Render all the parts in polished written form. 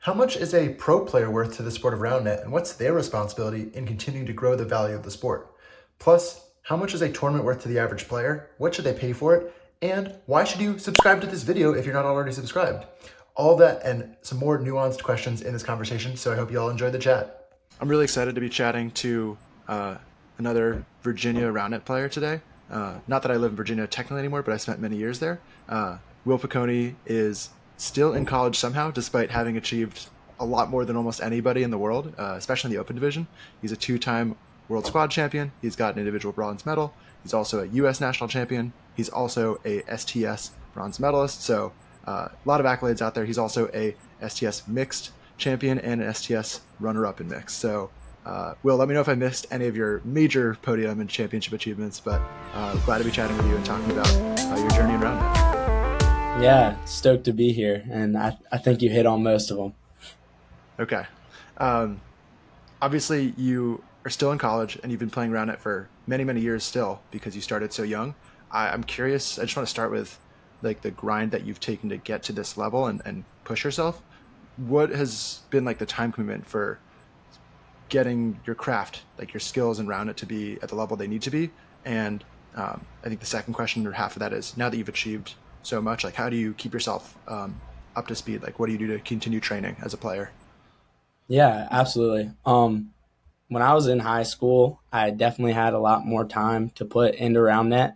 How much is a pro player worth to the sport of Roundnet, and what's their responsibility in continuing to grow the value of the sport? Plus, how much is a tournament worth to the average player? What should they pay for it? And why should you subscribe to this video if you're not already subscribed? All that and some more nuanced questions in this conversation, so I hope you all enjoy the chat. I'm really excited to be chatting to another Virginia Roundnet player today. Not that I live in Virginia technically anymore, but I spent many years there. Will Picone is still in college somehow, despite having achieved a lot more than almost anybody in the world, especially in the open division. He's a two-time world squad champion. He's got an individual bronze medal. He's also a U.S. national champion. He's also a STS bronze medalist. So a lot of accolades out there. He's also a STS mixed champion and an STS runner-up in mixed. So Will, let me know if I missed any of your major podium and championship achievements, but glad to be chatting with you and talking about your journey around it. Yeah, stoked to be here, and I think you hit on most of them. Okay. Um, Obviously, you are still in college and you've been playing around it for many, many years still because you started so young. I'm curious. I just want to start with like the grind that you've taken to get to this level and push yourself. What has been like the time commitment for getting your craft, like your skills and round it to be at the level they need to be? And I think the second question or half of that is now that you've achieved so much, like how do you keep yourself up to speed? Like what do you do to continue training as a player? Yeah, absolutely. When I was in high school, I definitely had a lot more time to put into RoundNet,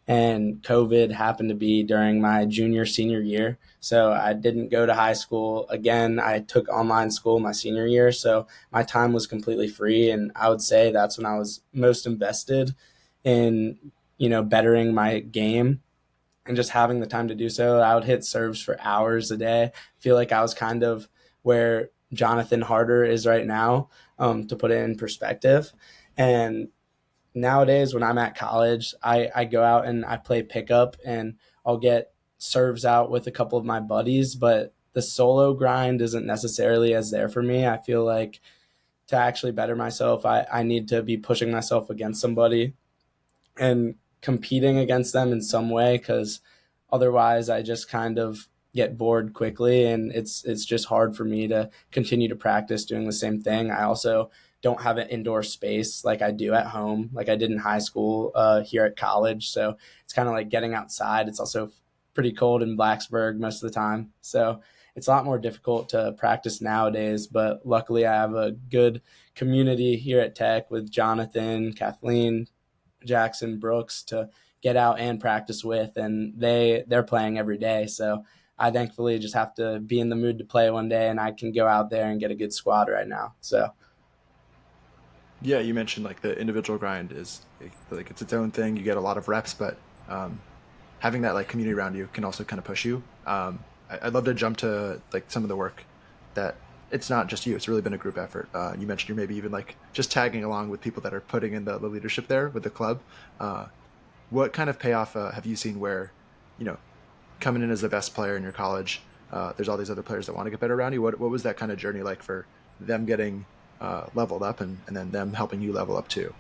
and COVID happened to be during my junior senior year. So I didn't go to high school again. I took online school my senior year, so my time was completely free, and I would say that's when I was most invested in bettering my game and just having the time to do so. I would hit serves for hours a day. I feel like I was kind of where Jonathan Harder is right now, to put it in perspective. And nowadays, when I'm at college, I go out and I play pickup, and I'll get serves out with a couple of my buddies, but the solo grind isn't necessarily as there for me. I feel like to actually better myself, I need to be pushing myself against somebody and competing against them in some way, because otherwise I just kind of get bored quickly, and it's just hard for me to continue to practice doing the same thing. I also don't have an indoor space like I do at home, like I did in high school, here at college. So it's kind of like getting outside. It's also pretty cold in Blacksburg most of the time. So it's a lot more difficult to practice nowadays, but luckily I have a good community here at Tech with Jonathan, Kathleen, Jackson, Brooks to get out and practice with, and they're playing every day. So I thankfully just have to be in the mood to play one day, and I can go out there and get a good squad right now. So Yeah, you mentioned like the individual grind is like it's its own thing. You get a lot of reps, but having that like community around you can also kind of push you. I'd love to jump to like some of the work that it's not just you. It's really been a group effort. You mentioned you're maybe even like just tagging along with people that are putting in the leadership there with the club. Uh, what kind of payoff have you seen where, you know, coming in as the best player in your college, there's all these other players that want to get better around you. What was that kind of journey like for them getting leveled up and then them helping you level up too?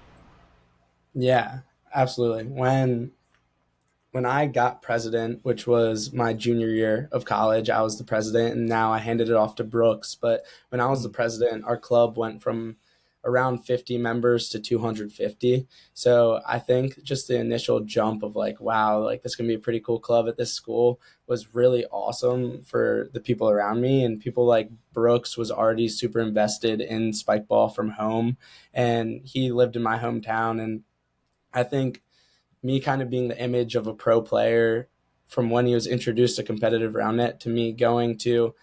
yeah, absolutely. When I got president, which was my junior year of college, I was the president, and now I handed it off to Brooks. But when I was the Mm. president, our club went from around 50 members to 250. So I think just the initial jump of like, wow, like this can be a pretty cool club at this school was really awesome for the people around me. And people like Brooks was already super invested in spike ball from home, and he lived in my hometown. And I think me kind of being the image of a pro player from when he was introduced to competitive roundnet to me going to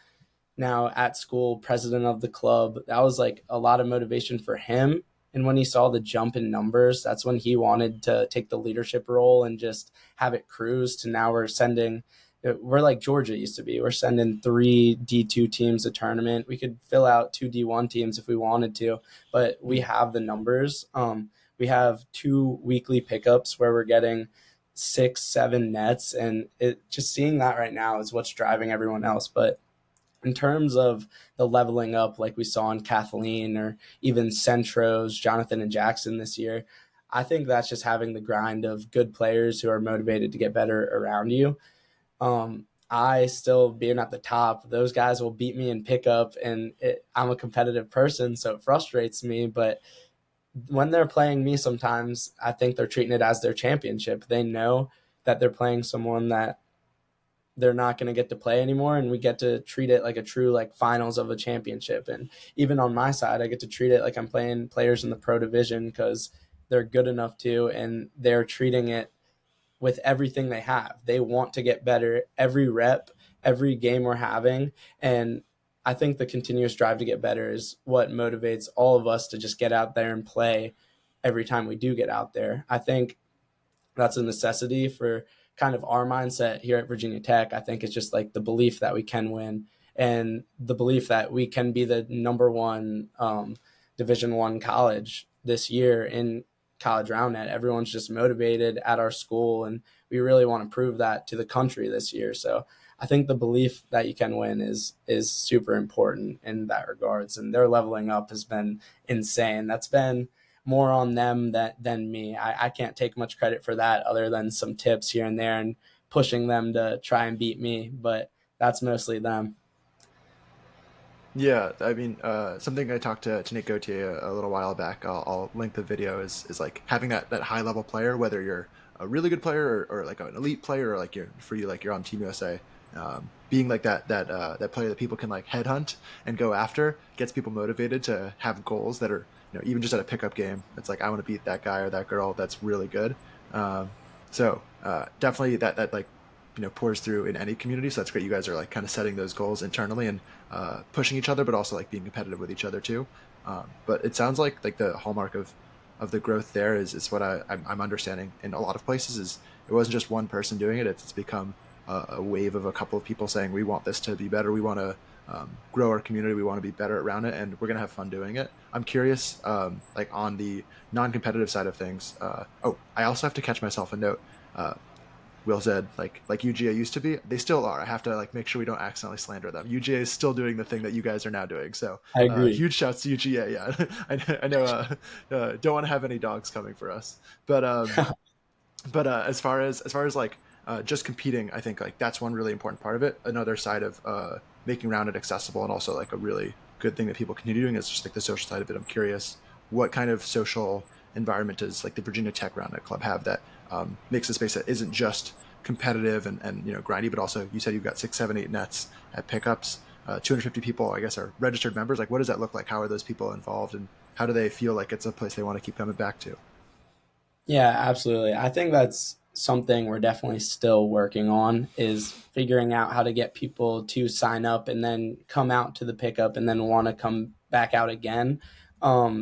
now at school president of the club, that was like a lot of motivation for him. And when he saw the jump in numbers, that's when he wanted to take the leadership role and just have it cruise to now we're like Georgia used to be. We're sending three D2 teams a tournament. We could fill out two D1 teams if we wanted to, but we Mm. have the numbers. We have two weekly pickups where we're getting 6, 7 nets, and it just seeing that right now is what's driving everyone else. But in terms of the leveling up, like we saw in Kathleen or even Centros, Jonathan and Jackson this year, I think that's just having the grind of good players who are motivated to get better around you. I still being at the top, those guys will beat me in pickup, and I'm a competitive person, so it frustrates me. But when they're playing me, sometimes I think they're treating it as their championship. They know that they're playing someone that they're not going to get to play anymore, and we get to treat it like a true like finals of a championship. And even on my side, I get to treat it like I'm playing players in the pro division because they're good enough to, and they're treating it with everything they have. They want to get better every rep, every game we're having. And I think the continuous drive to get better is what motivates all of us to just get out there and play every time we do get out there. I think that's a necessity for kind of our mindset here at Virginia Tech. I think it's just like the belief that we can win, and the belief that we can be the number one Division I college this year in college Roundnet. Everyone's just motivated at our school, and we really want to prove that to the country this year. So I think the belief that you can win is super important in that regards, and their leveling up has been insane. That's been more on them than me. I can't take much credit for that other than some tips here and there and pushing them to try and beat me, but that's mostly them. Yeah, I mean, something I talked to Nick Gauthier a little while back. I'll link the video. Is like having that high level player, whether you're a really good player or like an elite player, or like you're on Team USA. Being like that player that people can like headhunt and go after gets people motivated to have goals that are, even just at a pickup game. It's like I want to beat that guy or that girl that's really good. Definitely that like pours through in any community. So that's great. You guys are like kind of setting those goals internally and pushing each other, but also like being competitive with each other too. But it sounds like the hallmark of the growth there is what I'm understanding in a lot of places is it wasn't just one person doing it. It's become a wave of a couple of people saying we want this to be better. We want to grow our community. We want to be better around it, and we're gonna have fun doing it. I'm curious, like on the non-competitive side of things. I also have to catch myself a note. Will said like UGA used to be. They still are. I have to like make sure we don't accidentally slander them. UGA is still doing the thing that you guys are now doing. So I agree. huge shouts to UGA. Yeah, I know. Don't want to have any dogs coming for us. But as far as like just competing, I think like that's one really important part of it. Another side of making Rounded accessible and also like a really good thing that people continue doing is just like the social side of it. I'm curious what kind of social environment does like the Virginia Tech Rounded Club have that makes a space that isn't just competitive and grindy, but also you said you've got 6, 7, 8 nets at pickups. 250 people, I guess, are registered members. Like, what does that look like? How are those people involved, and how do they feel like it's a place they want to keep coming back to? Yeah, absolutely. I think that's something we're definitely still working on is figuring out how to get people to sign up and then come out to the pickup and then want to come back out again.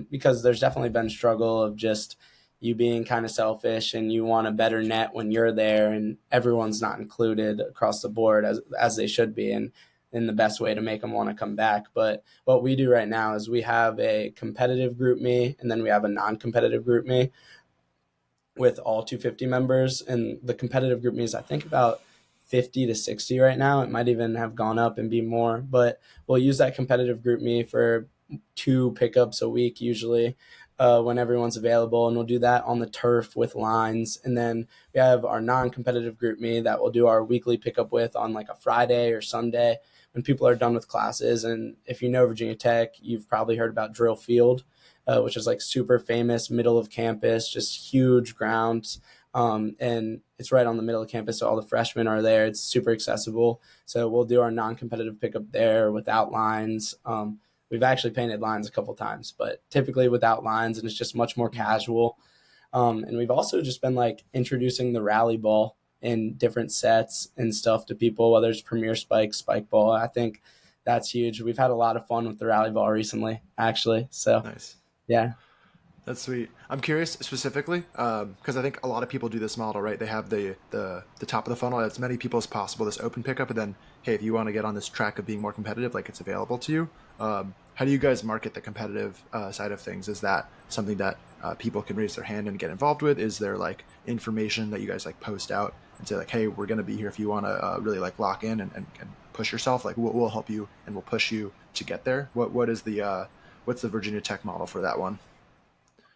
Because there's definitely been struggle of just you being kind of selfish and you want a better net when you're there and everyone's not included across the board as they should be and in the best way to make them want to come back. But what we do right now is we have a competitive group me and then we have a non-competitive group me with all 250 members, and the competitive group me is I think about 50 to 60 right now. It might even have gone up and be more, but we'll use that competitive group me for 2 pickups a week usually when everyone's available, and we'll do that on the turf with lines. And then we have our non-competitive group me that we'll do our weekly pickup with on like a Friday or Sunday when people are done with classes. And if you know Virginia Tech, you've probably heard about Drill Field, which is like super famous, middle of campus, just huge grounds. And it's right on the middle of campus, so all the freshmen are there. It's super accessible. So we'll do our non-competitive pickup there without lines. We've actually painted lines a couple times, but typically without lines, and it's just much more casual. And we've also just been like introducing the rally ball in different sets and stuff to people, whether it's Premier Spike, Spike Ball. I think that's huge. We've had a lot of fun with the rally ball recently, actually. So Nice. yeah. That's sweet. I'm curious specifically because I think a lot of people do this model, right? They have the top of the funnel, as many people as possible, this open pickup, and then hey, if you want to get on this track of being more competitive, like it's available to you. How do you guys market the competitive side of things? Is that something that people can raise their hand and get involved with? Is there like information that you guys like post out and say like, hey, we're going to be here if you want to really like lock in and push yourself? Like we'll help you and we'll push you to get there. What is the what's the Virginia Tech model for that one?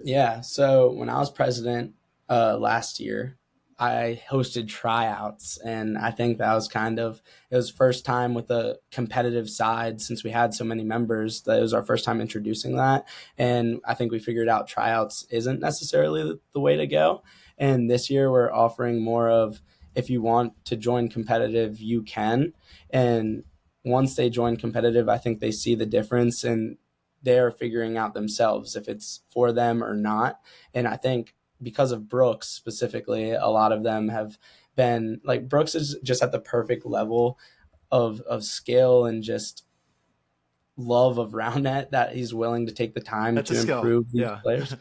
Yeah. So when I was president last year, I hosted tryouts, and I think that was it was first time with a competitive side since we had so many members. That it was our first time introducing that, and I think we figured out tryouts isn't necessarily the way to go. And this year we're offering more of, if you want to join competitive, you can. And once they join competitive, I think they see the difference and they're figuring out themselves if it's for them or not. And I think because of Brooks specifically, a lot of them have been like, Brooks is just at the perfect level of skill and just love of Roundnet that he's willing to take the time That's a to skill. improve these Yeah. players.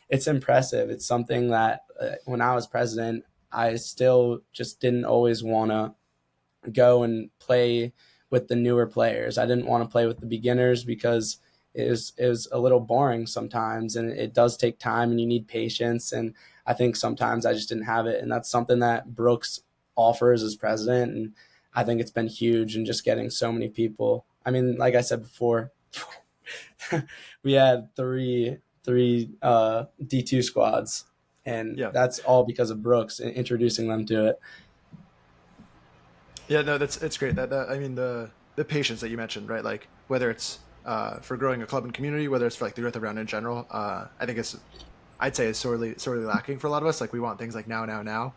It's impressive. It's something that when I was president, I still just didn't always want to go and play with the newer players. I didn't want to play with the beginners because it was a little boring sometimes, and it does take time and you need patience. And I think sometimes I just didn't have it, and that's something that Brooks offers as president. And I think it's been huge in just getting so many people. I mean, like I said before, we had three D2 squads, and Yeah. that's all because of Brooks introducing them to it. Yeah, no, that's it's great. That I mean the patience that you mentioned, right? Like whether it's for growing a club and community, whether it's for like the growth around in general, I think I'd say it's sorely lacking for a lot of us. Like we want things like now, now, now.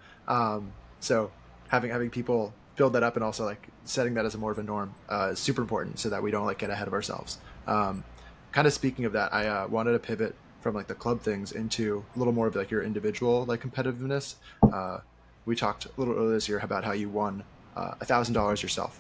So having people build that up and also like setting that as a more of a norm is super important so that we don't like get ahead of ourselves. Kind of speaking of that, I wanted to pivot from like the club things into a little more of like your individual like competitiveness. Uh, we talked a little earlier this year about how you won $1,000 yourself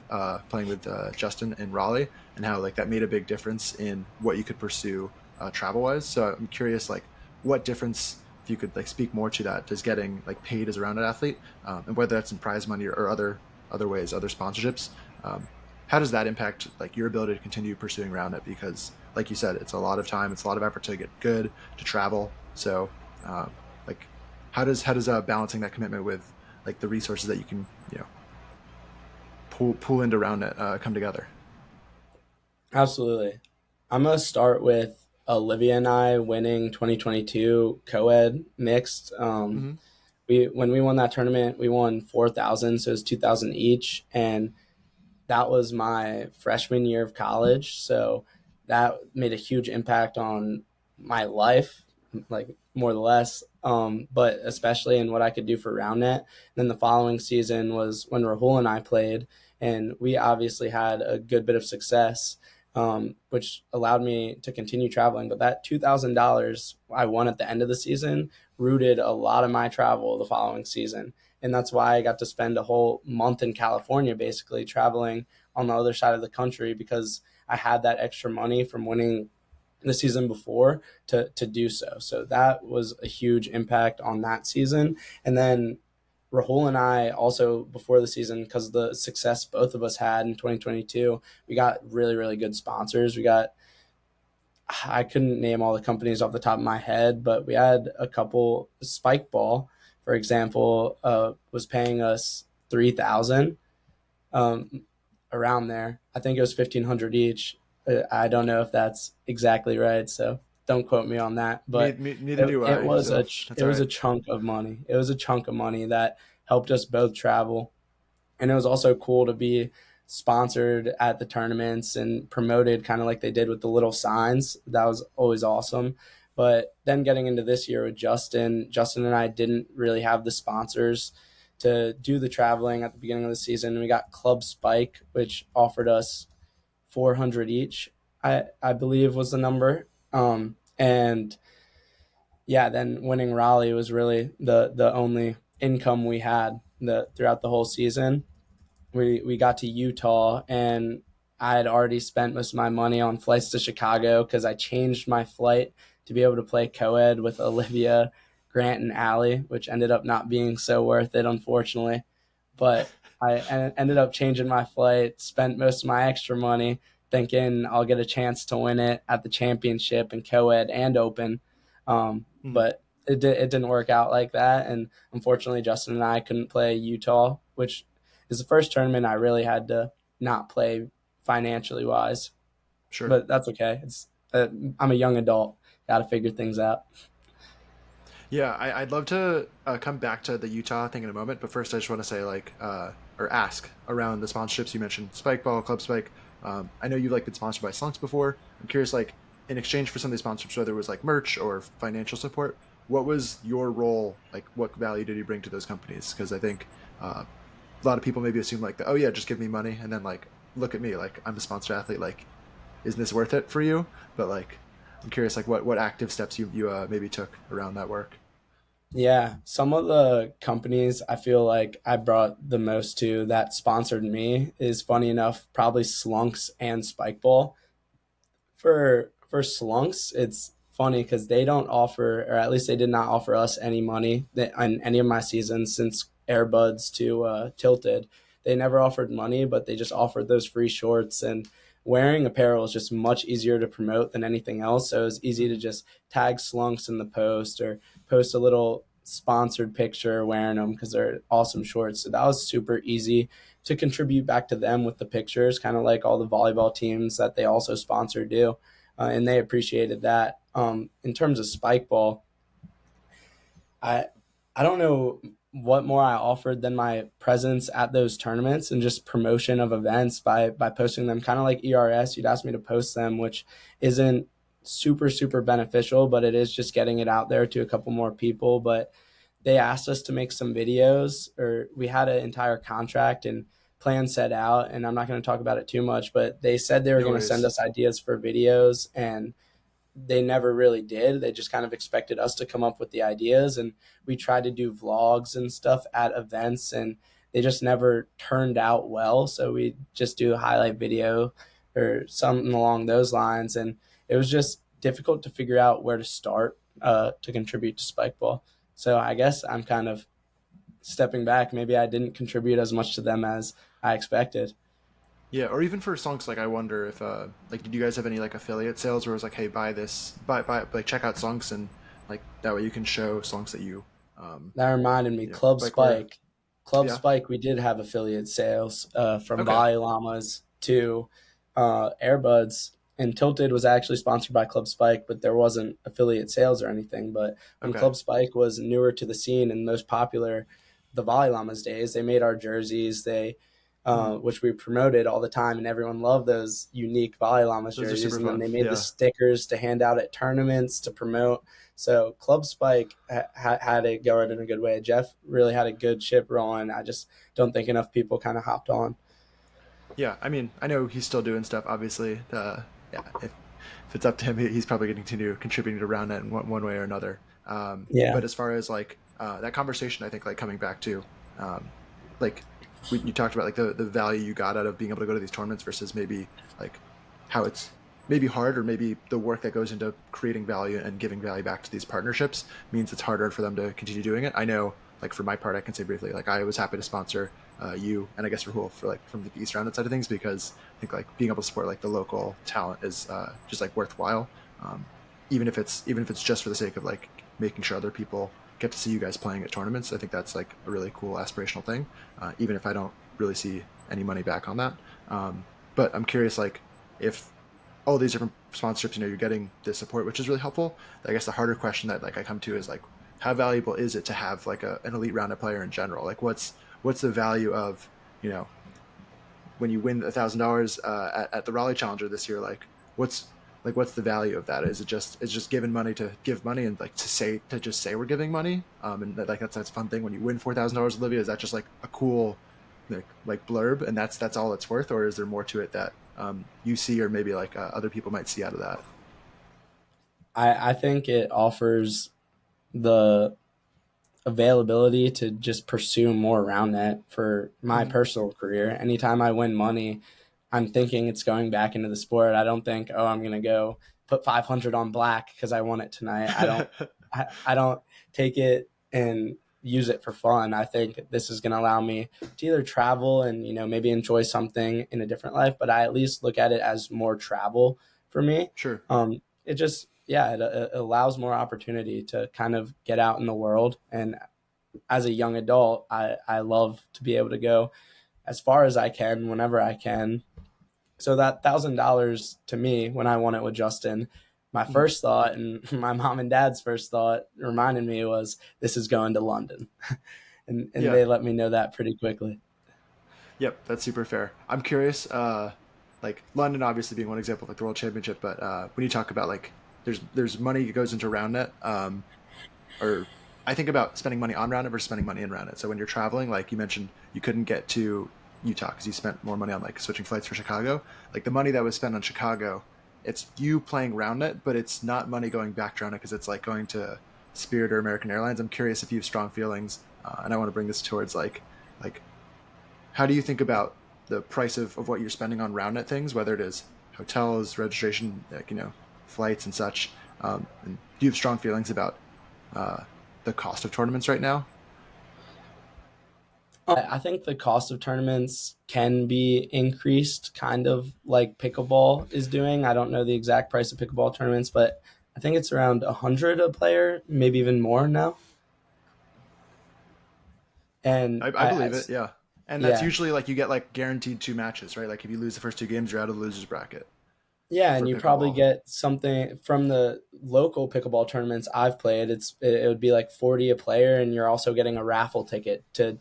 playing with Justin in Raleigh, and how like that made a big difference in what you could pursue travel wise. So I'm curious, like, what difference, if you could like speak more to that, does getting like paid as a rounded athlete, and whether that's in prize money or other ways, other sponsorships. Um, how does that impact like your ability to continue pursuing roundnet? Because like you said, it's a lot of time, it's a lot of effort to get good, to travel. So um, like, how does balancing that commitment with like the resources that you can pull into Roundnet come together? Absolutely. I'm going to start with Olivia and I winning 2022 co-ed mixed. Mm-hmm. We when we won that tournament, we won 4,000, so it was 2,000 each, and that was my freshman year of college. So that made a huge impact on my life, like more or less, but especially in what I could do for Roundnet. And then the following season was when Rahul and I played, and we obviously had a good bit of success, which allowed me to continue traveling. But that $2,000 I won at the end of the season rooted a lot of my travel the following season. And that's why I got to spend a whole month in California, basically traveling on the other side of the country, because I had that extra money from winning the season before to do so. So that was a huge impact on that season. And then Rahul and I also, before the season, because of the success both of us had in 2022, we got really, really good sponsors. I couldn't name all the companies off the top of my head, but we had a couple. Spike Ball, for example, was paying us 3,000, um, around there. I think it was 1,500 each. I don't know if that's exactly right, so don't quote me on that. But Neither do it I, was so it that's all was a right. chunk of money. It was a chunk of money that helped us both travel, and it was also cool to be sponsored at the tournaments and promoted kind of like they did with the little signs. That was always awesome. But then getting into this year with Justin and I didn't really have the sponsors to do the traveling at the beginning of the season. We got Club Spike, which offered us 400 each, I believe was the number. And yeah, then winning Raleigh was really the only income we had throughout the whole season. We got to Utah, and I had already spent most of my money on flights to Chicago because I changed my flight to be able to play co-ed with Olivia, Grant, and Allie, which ended up not being so worth it, unfortunately. But I ended up changing my flight, spent most of my extra money thinking I'll get a chance to win it at the championship and co-ed and open. Mhm. But it didn't work out like that. And unfortunately, Justin and I couldn't play Utah, which is the first tournament I really had to not play financially wise. Sure. But that's okay. I'm a young adult. Got to figure things out. Yeah, I'd love to come back to the Utah thing in a moment, but first I just want to say or ask around the sponsorships you mentioned, Spike Ball, Club Spike. I know you've like been sponsored by Slunks before. I'm curious, like in exchange for some of these sponsorships, whether it was like merch or financial support, what was your role? Like, what value did you bring to those companies? Because I think a lot of people maybe assume like, oh yeah, just give me money, and then like look at me, like I'm a sponsored athlete, like isn't this worth it for you? But like, I'm curious, like what active steps you maybe took around that work. Yeah, some of the companies I feel like I brought the most to that sponsored me is funny enough, probably Slunks and Spikeball. For Slunks, it's funny because they don't offer, or at least they did not offer us any money on any of my seasons since Airbuds to Tilted. They never offered money, but they just offered those free shorts. And wearing apparel is just much easier to promote than anything else. So it's easy to just tag Slunks in the post or post a little sponsored picture wearing them because they're awesome shorts. So that was super easy to contribute back to them with the pictures, kind of like all the volleyball teams that they also sponsor do. And they appreciated that. In terms of spike ball, I I don't know what more I offered than my presence at those tournaments and just promotion of events by posting them, kind of like ERS. You'd ask me to post them, which isn't super beneficial, but it is just getting it out there to a couple more people. But they asked us to make some videos, or we had an entire contract and plan set out, and I'm not going to talk about it too much, but they said they were No going to send worries. us ideas for videos, and they never really did. They just kind of expected us to come up with the ideas, and we tried to do vlogs and stuff at events, and they just never turned out well. So we just do a highlight video or something along those lines, and it was just difficult to figure out where to start to contribute to Spikeball. So I guess I'm kind of stepping back. Maybe I didn't contribute as much to them as I expected. Yeah, or even for songs, like I wonder if like did you guys have any like affiliate sales where it was like, hey, buy this, buy like check out songs, and like that way you can show songs that um That reminded me, Club like where. Spike. Club Yeah. Spike, we did have affiliate sales from Okay. Bali Llamas to Airbuds. And Tilted was actually sponsored by Club Spike, but there wasn't affiliate sales or anything. But when Okay. Club Spike was newer to the scene and most popular, the Bali Llamas days, they made our jerseys. Hmm. Which we promoted all the time, and everyone loved those unique Bali Llamas Those are jerseys. super And then fun. they made the Yeah. stickers to hand out at tournaments to promote. So Club Spike had it going in a good way. Jeff really had a good ship rolling. I just don't think enough people kind of hopped on. Yeah. I mean, I know he's still doing stuff. Obviously, yeah. If it's up to him, he's probably going to continue contributing to Roundnet in one way or another. Yeah. But as far as like that conversation, I think like coming back to, like you talked about like the value you got out of being able to go to these tournaments versus maybe like how it's maybe hard, or maybe the work that goes into creating value and giving value back to these partnerships means it's harder for them to continue doing it. I know, like for my part, I can say briefly, like I was happy to sponsor you and I guess Rahul for like from the East Rounded side of things, because I think like being able to support like the local talent is just like worthwhile, um, even if it's just for the sake of like making sure other people get to see you guys playing at tournaments. I think that's like a really cool aspirational thing, even if I don't really see any money back on that. But I'm curious, like if all these different sponsorships, you're getting this support, which is really helpful. I guess the harder question that like I come to is like, how valuable is it to have like an elite rounded player in general? Like, what's the value of, you know, when you win $1,000 at the Raleigh Challenger this year? What's what's the value of that? Is it just giving money to give money, and like to just say we're giving money? And that, like that's a fun thing when you win $4,000, Olivia. Is that just like a cool like blurb, and that's all it's worth, or is there more to it that you see, or maybe like other people might see out of that? I think it offers the availability to just pursue more around that for my Hmm. personal career. Anytime I win money, I'm thinking it's going back into the sport. I don't think, oh, I'm gonna go put 500 on black because I won it tonight. I don't take it and use it for fun. I think this is gonna allow me to either travel and maybe enjoy something in a different life, but I at least look at it as more travel for me. Sure. It just yeah, it allows more opportunity to kind of get out in the world. And as a young adult, I love to be able to go as far as I can whenever I can. So that $1,000 to me when I won it with Justin my Mhm. first thought, and my mom and dad's first thought reminded me, was this is going to London. And Yeah. they let me know that pretty quickly. Yep. That's super fair. I'm curious. Like London, obviously being one example of like the World Championship, but when you talk about like there's money that goes into Roundnet, or I think about spending money on Roundnet versus spending money in Roundnet. So when you're traveling, like you mentioned, you couldn't get to Utah because you spent more money on like switching flights for Chicago. Like the money that was spent on Chicago, it's you playing Roundnet, but it's not money going back to Roundnet because it's like going to Spirit or American Airlines. I'm curious if you have strong feelings, and I want to bring this towards like how do you think about the price of what you're spending on Roundnet things, whether it is hotels, registration, like flights and such. And do you have strong feelings about uh, the cost of tournaments right now? I think the cost of tournaments can be increased, kind of like pickleball is doing. I don't know the exact price of pickleball tournaments, but I think it's around 100 a player, maybe even more now. And I believe it, yeah. And that's yeah, usually like you get like guaranteed 2 matches, right? Like if you lose the first 2 games, you're out of the losers bracket yeah, for and you probably pickleball. get something from the local pickleball tournaments I've played. It would be like 40 a player, and you're also getting a raffle ticket to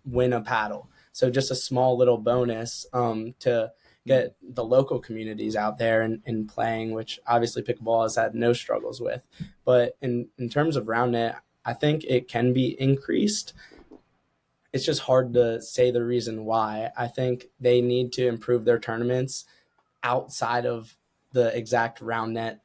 win a paddle. So just a small little bonus to Mm. get the local communities out there and playing, which obviously pickleball has had no struggles with. But in terms of Roundnet, I think it can be increased. It's just hard to say the reason why. I think they need to improve their tournaments outside of the exact Roundnet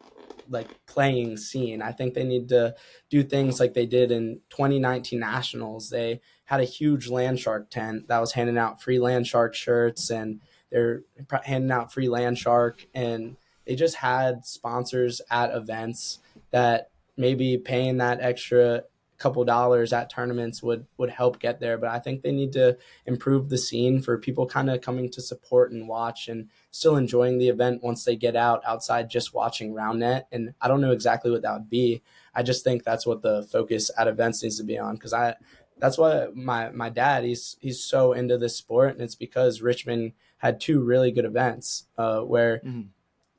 like playing scene. I think they need to do things like they did in 2019 Nationals. They had a huge Land Shark tent that was handing out free Land Shark shirts, and they're handing out free Land Shark, and they just had sponsors at events that maybe paying that extra couple dollars at tournaments would help get there. But I think they need to improve the scene for people kind of coming to support and watch and still enjoying the event once they get out outside just watching Roundnet. And I don't know exactly what that would be. I just think that's what the focus at events needs to be on, because I that's why my dad, he's so into this sport, and it's because Richmond had two really good events where Mhm.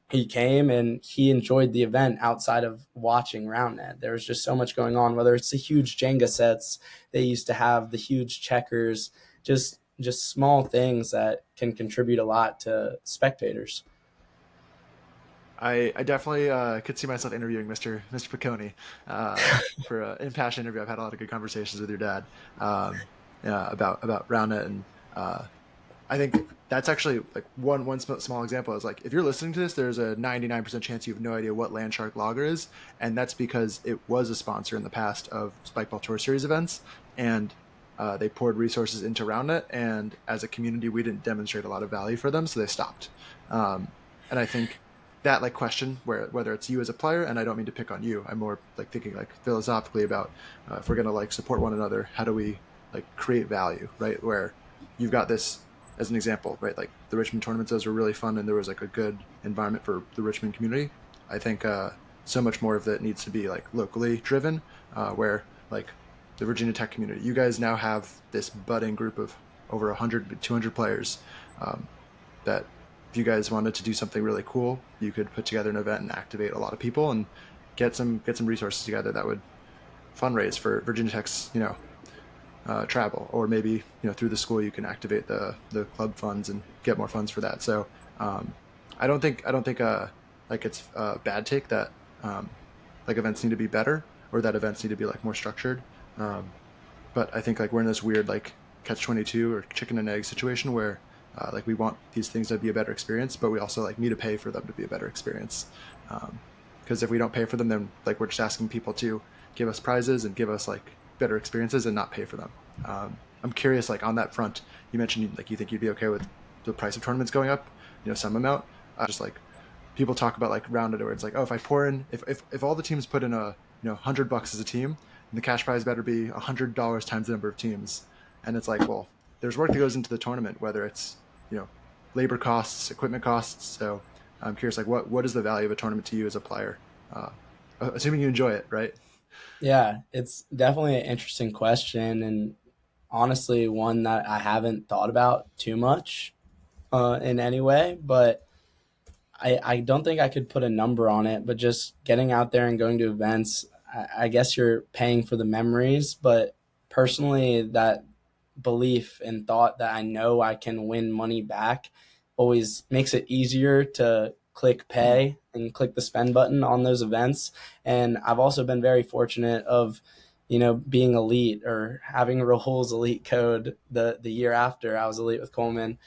he came and he enjoyed the event outside of watching Roundnet. There was just so much going on, whether it's the huge Jenga sets they used to have, the huge checkers, just small things that can contribute a lot to spectators. I definitely could see myself interviewing Mr. Picone for an impassioned interview. I've had a lot of good conversations with your dad yeah, about Roundnet, and uh, I think that's actually like one small example is like if you're listening to this, there's a 99% chance you have no idea what Landshark Lager is, and that's because it was a sponsor in the past of Spikeball Tour Series events, and they poured resources into Roundnet, and as a community, we didn't demonstrate a lot of value for them, so they stopped. And I think that like question where whether it's you as a player, and I don't mean to pick on you, I'm more like thinking like philosophically about if we're gonna like support one another, how do we like create value, right? Where you've got this as an example, right? Like the Richmond tournaments, those were really fun, and there was like a good environment for the Richmond community. I think so much more of that needs to be like locally driven, where like the Virginia Tech community, you guys now have this budding group of over 100, 200 players um, that if you guys wanted to do something really cool, you could put together an event and activate a lot of people and get some resources together that would fundraise for Virginia Tech's travel, or maybe through the school you can activate the club funds and get more funds for that. So um, I don't think like it's a bad take that like events need to be better or that events need to be like more structured. Um, but I think like we're in this weird like catch 22 or chicken and egg situation where like we want these things to be a better experience, but we also like need to pay for them to be a better experience. Because if we don't pay for them, then like we're just asking people to give us prizes and give us like better experiences and not pay for them. I'm curious, like on that front, you mentioned like you think you'd be okay with the price of tournaments going up, some amount. Just like people talk about like rounded, where it's like, oh, if I pour in, if all the teams put in a $100 as a team, and the cash prize better be $100 times the number of teams, and it's like, well, there's work that goes into the tournament, whether it's you know labor costs, equipment costs. So I'm curious, like what is the value of a tournament to you as a player? Uh, Assuming you enjoy it, right? Yeah, it's definitely an interesting question, and honestly, one that I haven't thought about too much in any way. But I don't think I could put a number on it, but just getting out there and going to events, I guess you're paying for the memories. But personally, that belief and thought that I know I can win money back always makes it easier to click pay and click the spend button on those events. And I've also been very fortunate of, being elite or having Rahul's elite code the year after I was elite with Coleman.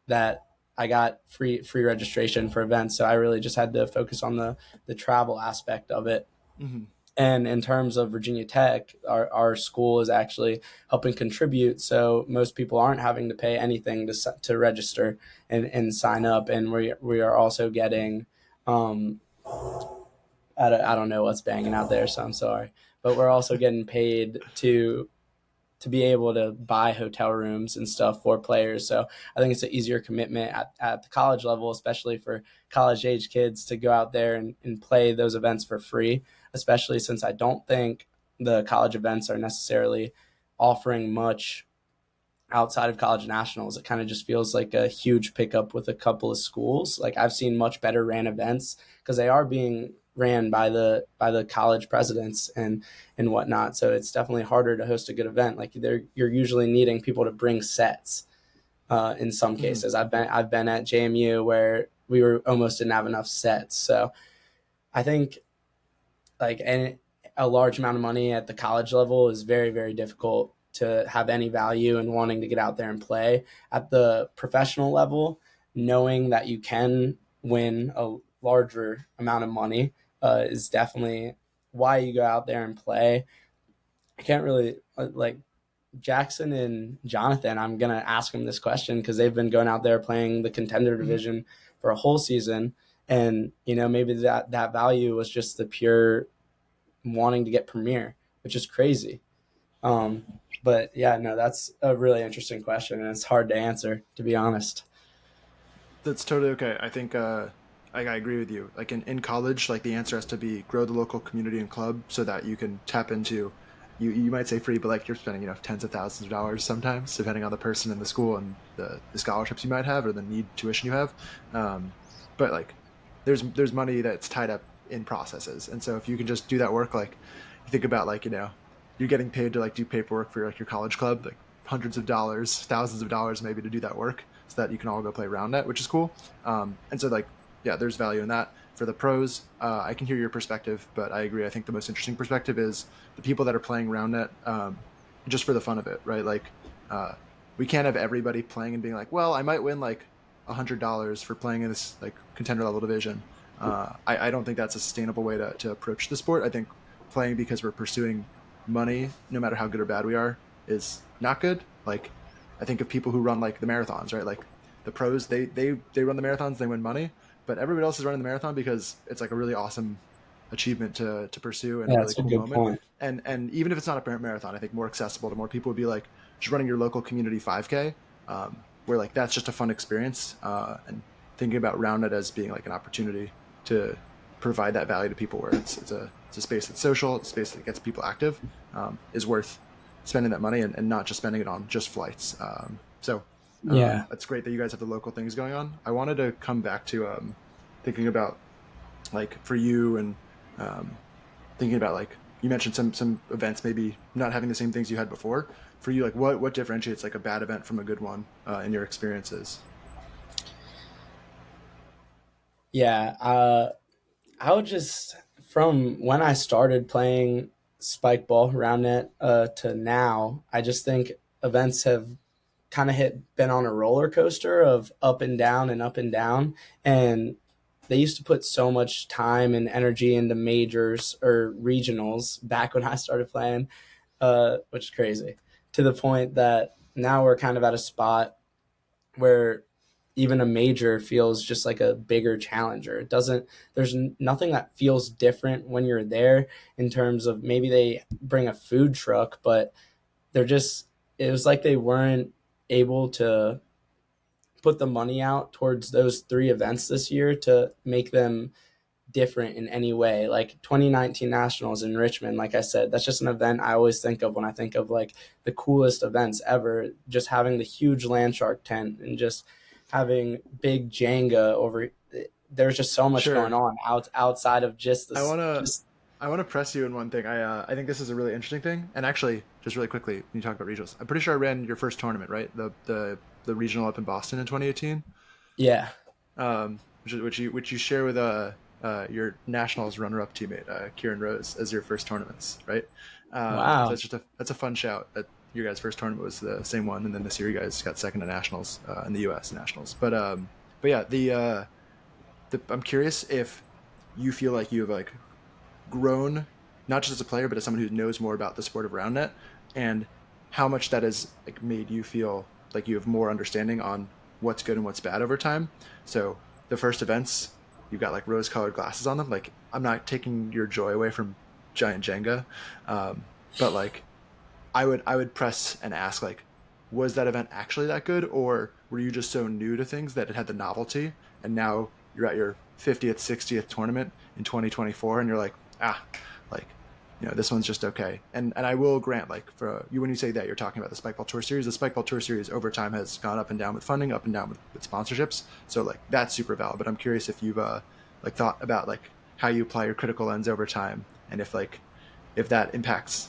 That I got free registration for events. So I really just had to focus on the travel aspect of it. Mm-hmm. And in terms of Virginia Tech, our school is actually helping contribute. So most people aren't having to pay anything to register and sign up. And we are also getting, I don't know what's banging out there, so I'm sorry. But we're also getting paid to be able to buy hotel rooms and stuff for players. So I think it's an easier commitment at the college level, especially for college age kids to go out there and play those events for free, especially since I don't think the college events are necessarily offering much outside of college nationals. It kind of just feels like a huge pickup with a couple of schools. Like I've seen much better ran events because they are being ran by the college presidents and whatnot. So it's definitely harder to host a good event. Like you're usually needing people to bring sets. In some cases, I've been at JMU where we almost didn't have enough sets. So I think a large amount of money at the college level is very, very difficult to have any value in wanting to get out there and play. At the professional level, knowing that you can win a larger amount of money is definitely why you go out there and play. I can't really like Jackson and Jonathan. I'm going to ask them this question because they've been going out there playing the contender division for a whole season. And, maybe that value was just the pure wanting to get premier, which is crazy. But yeah, no, that's a really interesting question, and it's hard to answer, to be honest. That's totally okay. I think I agree with you. Like in college, like the answer has to be grow the local community and club so that you can tap into. You might say free, but like you're spending tens of thousands of dollars sometimes, depending on the person in the school and the scholarships you might have or the need tuition you have. But like there's money that's tied up in processes, and so if you can just do that work, like you think about like you're getting paid to like do paperwork for like your college club, like hundreds of dollars, thousands of dollars maybe to do that work so that you can all go play Roundnet, which is cool. And so like, yeah, there's value in that. For the pros, I can hear your perspective, but I agree. I think the most interesting perspective is the people that are playing Roundnet just for the fun of it, right? Like we can't have everybody playing and being like, well, I might win like $100 for playing in this like contender level division. I don't think that's a sustainable way to approach the sport. I think playing because we're pursuing money, no matter how good or bad we are, is not good. Like I think of people who run like the marathons, right? Like the pros, they run the marathons, they win money, but everybody else is running the marathon because it's like a really awesome achievement to pursue and Yeah, a really that's a cool good moment. point. And even if it's not a marathon, I think more accessible to more people would be like just running your local community 5K, where like that's just a fun experience. And thinking about Roundnet as being like an opportunity to provide that value to people, where it's a space that's social, it's a space that gets people active, is worth spending that money and not just spending it on just flights. Yeah. It's great that you guys have the local things going on. I wanted to come back to thinking about like for you and thinking about like you mentioned some events maybe not having the same things you had before. For you, like what differentiates like a bad event from a good one in your experiences? Yeah. I would just, from when I started playing spike ball Roundnet to now, I just think events have kind of been on a roller coaster of up and down and up and down. And they used to put so much time and energy into majors or regionals back when I started playing, which is crazy, to the point that now we're kind of at a spot where even a major feels just like a bigger challenger. It doesn't, there's nothing that feels different when you're there in terms of maybe they bring a food truck, but they're just, it was like they weren't able to put the money out towards those three events this year to make them different in any way. Like 2019 Nationals in Richmond, like I said, that's just an event I always think of when I think of like the coolest events ever, just having the huge land shark tent and just having big Jenga over. There's just so much going Sure. on outside of just I this. wanna Just I wanna press you in one thing. I think this is a really interesting thing. And actually, just really quickly, when you talk about regionals, I'm pretty sure I ran your first tournament, right? The regional up in Boston in 2018. yeah. Which you share with your nationals runner-up teammate Kieran Rose as your first tournaments, right? So Wow. that's a fun shout that your guys' first tournament was the same one, and then this year you guys got second at nationals in the U.S. nationals. But yeah, I'm curious if you feel like you have like grown, not just as a player, but as someone who knows more about the sport of Roundnet, and how much that has like made you feel like you have more understanding on what's good and what's bad over time. So the first events, you've got like rose-colored glasses on them. Like I'm not taking your joy away from giant Jenga, but like I would press and ask like, was that event actually that good, or were you just so new to things that it had the novelty, and now you're at your 50th, 60th tournament in 2024, and you're like, like, this one's just okay. And I will grant, like, for you, when you say that, you're talking about the Spikeball Tour Series. The Spikeball Tour Series over time has gone up and down with funding, up and down with sponsorships. So like that's super valid. But I'm curious if you've like thought about like how you apply your critical lens over time, and if that impacts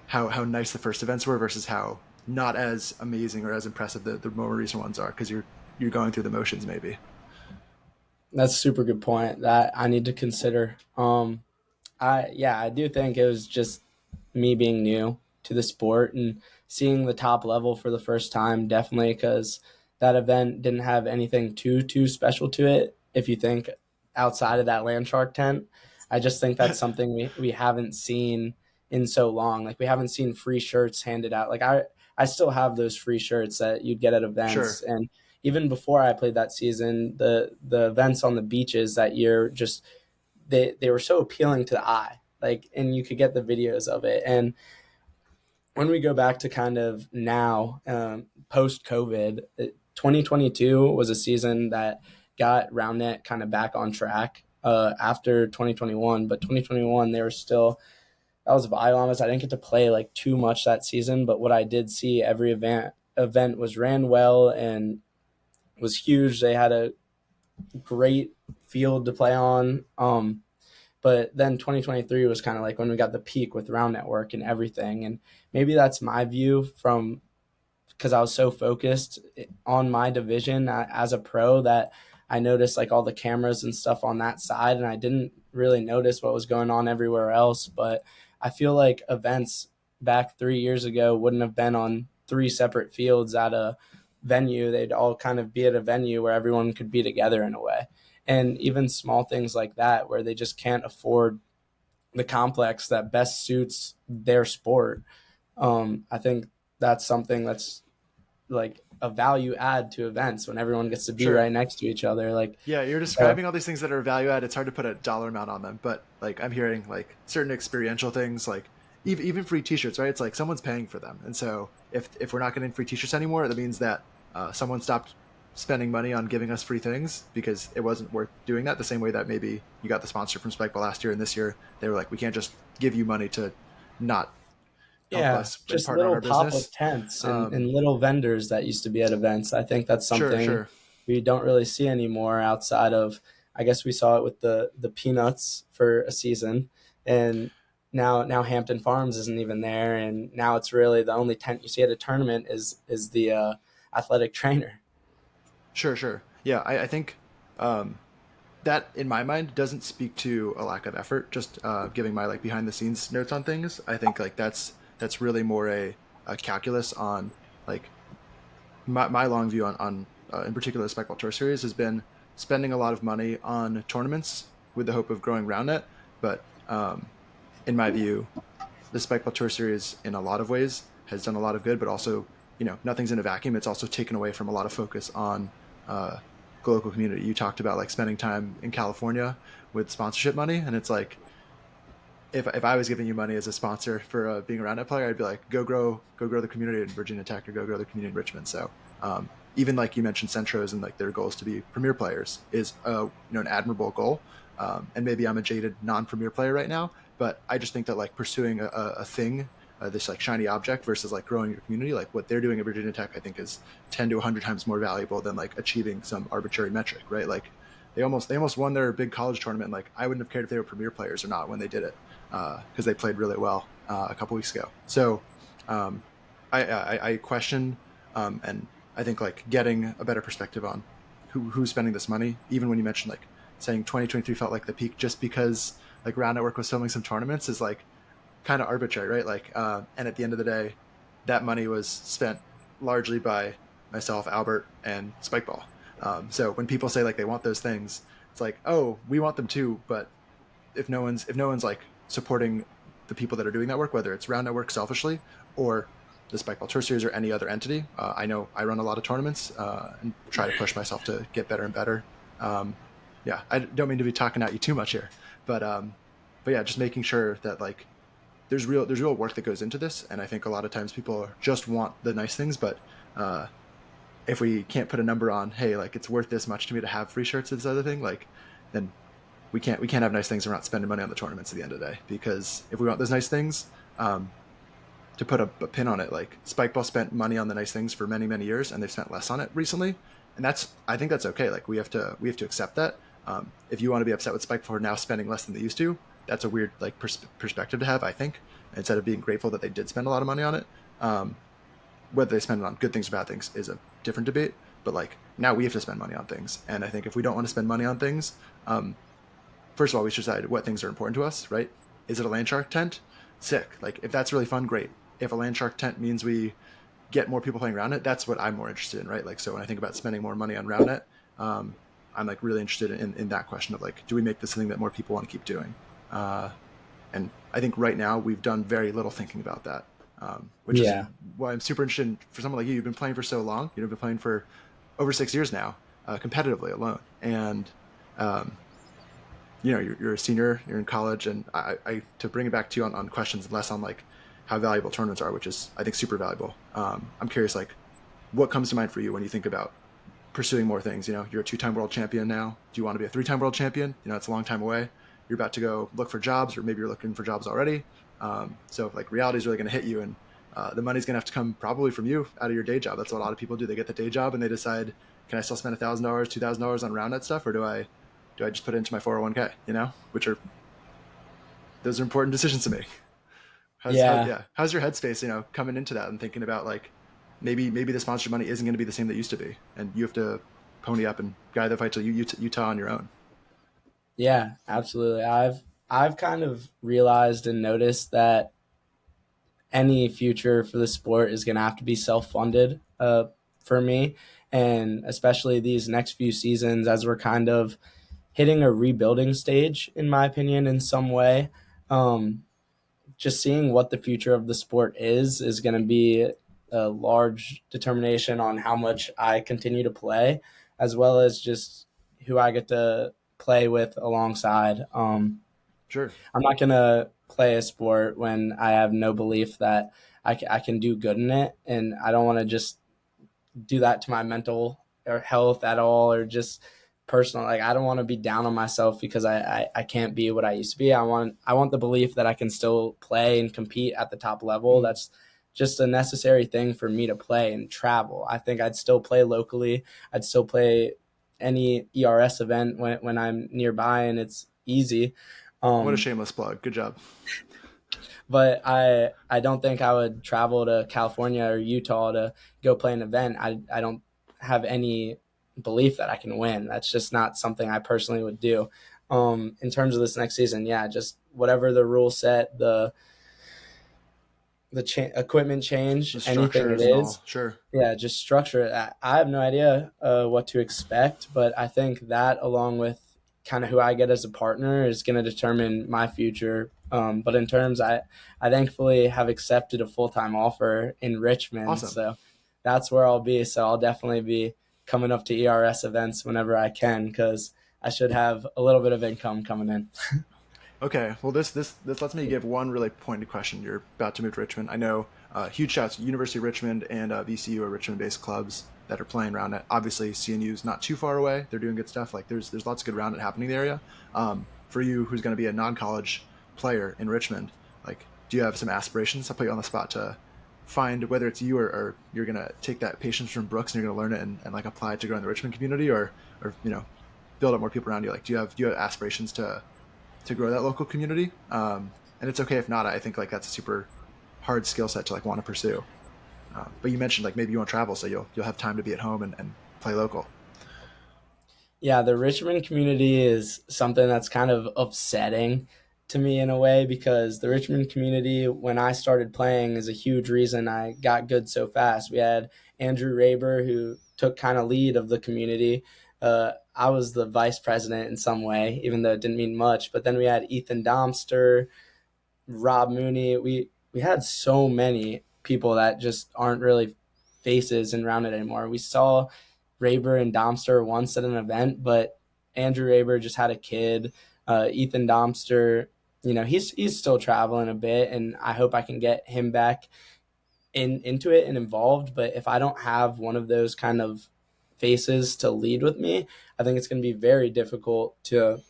how nice the first events were versus how not as amazing or as impressive the more recent ones are, because you're going through the motions maybe. That's a super good point that I need to consider. I do think it was just me being new to the sport and seeing the top level for the first time, definitely because that event didn't have anything too special to it. If you think outside of that land shark tent, I just think that's something we haven't seen in so long. Like we haven't seen free shirts handed out. Like I still have those free shirts that you'd get at events, Sure. and even before I played that season, the events on the beaches that year just they were so appealing to the eye. Like, and you could get the videos of it. And when we go back to kind of now, post COVID, 2022 was a season that got Roundnet kind of back on track after 2021. But 2021, they were still, that was violent. I didn't get to play like too much that season, but what I did see, every event was ran well and was huge. They had a great field to play on. But then 2023 was kind of like when we got the peak with Round Network and everything. And maybe that's my view from, because I was so focused on my division as a pro that I noticed like all the cameras and stuff on that side, and I didn't really notice what was going on everywhere else. But I feel like events back 3 years ago wouldn't have been on three separate fields at a venue. They'd all kind of be at a venue where everyone could be together in a way. And even small things like that where they just can't afford the complex that best suits their sport. I think that's something that's like a value add to events when everyone gets to be Sure. right next to each other. Like, Yeah, you're describing all these things that are value add. It's hard to put a dollar amount on them, but like I'm hearing like certain experiential things, like even free T-shirts, right? It's like someone's paying for them, and so if we're not getting free T-shirts anymore, that means that someone stopped spending money on giving us free things because it wasn't worth doing that. The same way that maybe you got the sponsor from Spikeball last year, and this year they were like, we can't just give you money to not help yeah, us and just partner on little our pop-up business. tents and Um, little vendors that used to be at events. I think that's sure, something sure. we don't really see anymore outside of, I guess we saw it with the peanuts for a season, and now Hampton Farms isn't even there, and now it's really the only tent you see at a tournament is the athletic trainer. Sure, sure. Yeah, I think um, that in my mind doesn't speak to a lack of effort. Just giving my like behind the scenes notes on things. I think like that's really more a calculus on like my long view on in particular the Spikeball Tour Series has been spending a lot of money on tournaments with the hope of growing Roundnet. But in my view, the Spikeball Tour Series in a lot of ways has done a lot of good, but also nothing's in a vacuum. It's also taken away from a lot of focus on uh, the local community. You talked about like spending time in California with sponsorship money, and it's like if I was giving you money as a sponsor for being a Roundnet player, I'd be like, go grow the community in Virginia Tech or go grow the community in Richmond. So even like you mentioned, Centros and like their goals to be premier players is an admirable goal. And maybe I'm a jaded non-premier player right now, but I just think that like pursuing a thing this like shiny object versus like growing your community. Like what they're doing at Virginia Tech, I think is 10 to 100 times more valuable than like achieving some arbitrary metric, right? Like they almost won their big college tournament. Like I wouldn't have cared if they were premier players or not when they did it, because they played really well a couple weeks ago. So I question, and I think like getting a better perspective on who's spending this money. Even when you mentioned like saying 2023 felt like the peak just because like Round Network was filming some tournaments is like kind of arbitrary, right? Like, and at the end of the day, that money was spent largely by myself, Albert, and Spikeball. So when people say like they want those things, it's like, oh, we want them too. But if no one's like supporting the people that are doing that work, whether it's Round Network selfishly or the Spikeball Tour Series or any other entity, I know I run a lot of tournaments and try to push myself to get better and better. Yeah, I don't mean to be talking at you too much here, but yeah, just making sure that like there's real work that goes into this, and I think a lot of times people just want the nice things, but if we can't put a number on, hey, like it's worth this much to me to have free shirts or this other thing, like then we can't have nice things and we're not spending money on the tournaments at the end of the day. Because if we want those nice things, to put a pin on it, like Spikeball spent money on the nice things for many years, and they've spent less on it recently, and I think that's okay. Like we have to accept that. If you want to be upset with Spike for now spending less than they used to, that's a weird like perspective to have, I think, instead of being grateful that they did spend a lot of money on it. Whether they spend it on good things or bad things is a different debate, but like now we have to spend money on things. And I think if we don't want to spend money on things, first of all, we should decide what things are important to us, right? Is it a land shark tent? Sick. Like if that's really fun, great. If a land shark tent means we get more people playing Roundnet, that's what I'm more interested in, right? Like, so when I think about spending more money on Roundnet, I'm like really interested in that question of like, do we make this something that more people want to keep doing? And I think right now we've done very little thinking about that, which is why I'm super interested in, for someone like you. You've been playing for so long. You've been playing for over 6 years now, competitively alone. And, you're a senior, you're in college, and I to bring it back to you on questions less on like how valuable tournaments are, which is I think super valuable. I'm curious, like what comes to mind for you when you think about pursuing more things? You're a 2-time world champion now. Do you want to be a 3-time world champion? It's a long time away. You're about to go look for jobs, or maybe you're looking for jobs already. So like reality is really going to hit you, and the money's going to have to come probably from you out of your day job. That's what a lot of people do. They get the day job and they decide, can I still spend $1,000, $2,000 on Roundnet stuff, or do I just put it into my 401k? Which are those are important decisions to make. How's your headspace? Coming into that and thinking about like maybe the sponsorship money isn't going to be the same that it used to be, and you have to pony up and guide the fight to Utah on your own. Yeah, absolutely. I've kind of realized and noticed that any future for the sport is going to have to be self-funded for me, and especially these next few seasons as we're kind of hitting a rebuilding stage, in my opinion, in some way. Just seeing what the future of the sport is going to be a large determination on how much I continue to play, as well as just who I get to play with alongside. Sure. I'm not going to play a sport when I have no belief that I can do good in it, and I don't want to just do that to my mental or health at all, or just personal. Like I don't want to be down on myself because I can't be what I used to be. I want the belief that I can still play and compete at the top level. That's just a necessary thing for me to play and travel. I think I'd still play locally. I'd still play any ERS event when I'm nearby and it's easy. What a shameless plug. Good job. But I don't think I would travel to California or Utah to go play an event. I don't have any belief that I can win. That's just not something I personally would do. In terms of this next season, just whatever the rule set, the equipment change, anything it is. Sure. Yeah, just structure it. I have no idea what to expect, but I think that along with kind of who I get as a partner is going to determine my future. But in terms, I thankfully have accepted a full-time offer in Richmond. Awesome. So that's where I'll be. So I'll definitely be coming up to ERS events whenever I can, because I should have a little bit of income coming in. Okay, well, this lets me give one really pointed question. You're about to move to Richmond. I know huge shouts to University of Richmond and VCU are Richmond-based clubs that are playing Roundnet. Obviously, CNU's not too far away. They're doing good stuff. Like there's lots of good Roundnet happening in the area. For you, who's going to be a non-college player in Richmond, like do you have some aspirations? I'll put you on the spot to find whether it's you or you're gonna take that patience from Brooks and you're gonna learn it and like apply it to grow in the Richmond community, or build up more people around you. Like, do you have aspirations to grow that local community? And it's okay if not. I think like that's a super hard skill set to like want to pursue. But you mentioned like maybe you won't travel, so you'll have time to be at home and play local. Yeah, the Richmond community is something that's kind of upsetting to me in a way because the Richmond community, when I started playing, is a huge reason I got good so fast. We had Andrew Raber, who took kind of lead of the community. I was the vice president in some way, even though it didn't mean much. But then we had Ethan Domster, Rob Mooney. We had so many people that just aren't really faces in Roundnet anymore. We saw Raber and Domster once at an event, but Andrew Raber just had a kid. Ethan Domster, he's still traveling a bit, and I hope I can get him back into it and involved. But if I don't have one of those kind of faces to lead with me, I think it's going to be very difficult to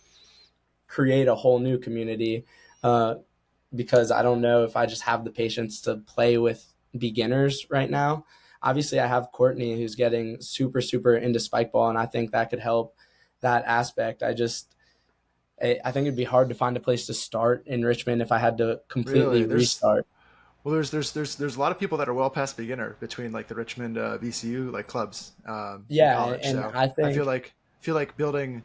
create a whole new community. Because I don't know if I just have the patience to play with beginners right now. Obviously, I have Courtney who's getting super, super into spike ball, and I think that could help that aspect. I think it'd be hard to find a place to start in Richmond if I had to completely Really, restart. there's a lot of people that are well past beginner between like the Richmond VCU like clubs in Yeah, college. and So I I feel think, like building,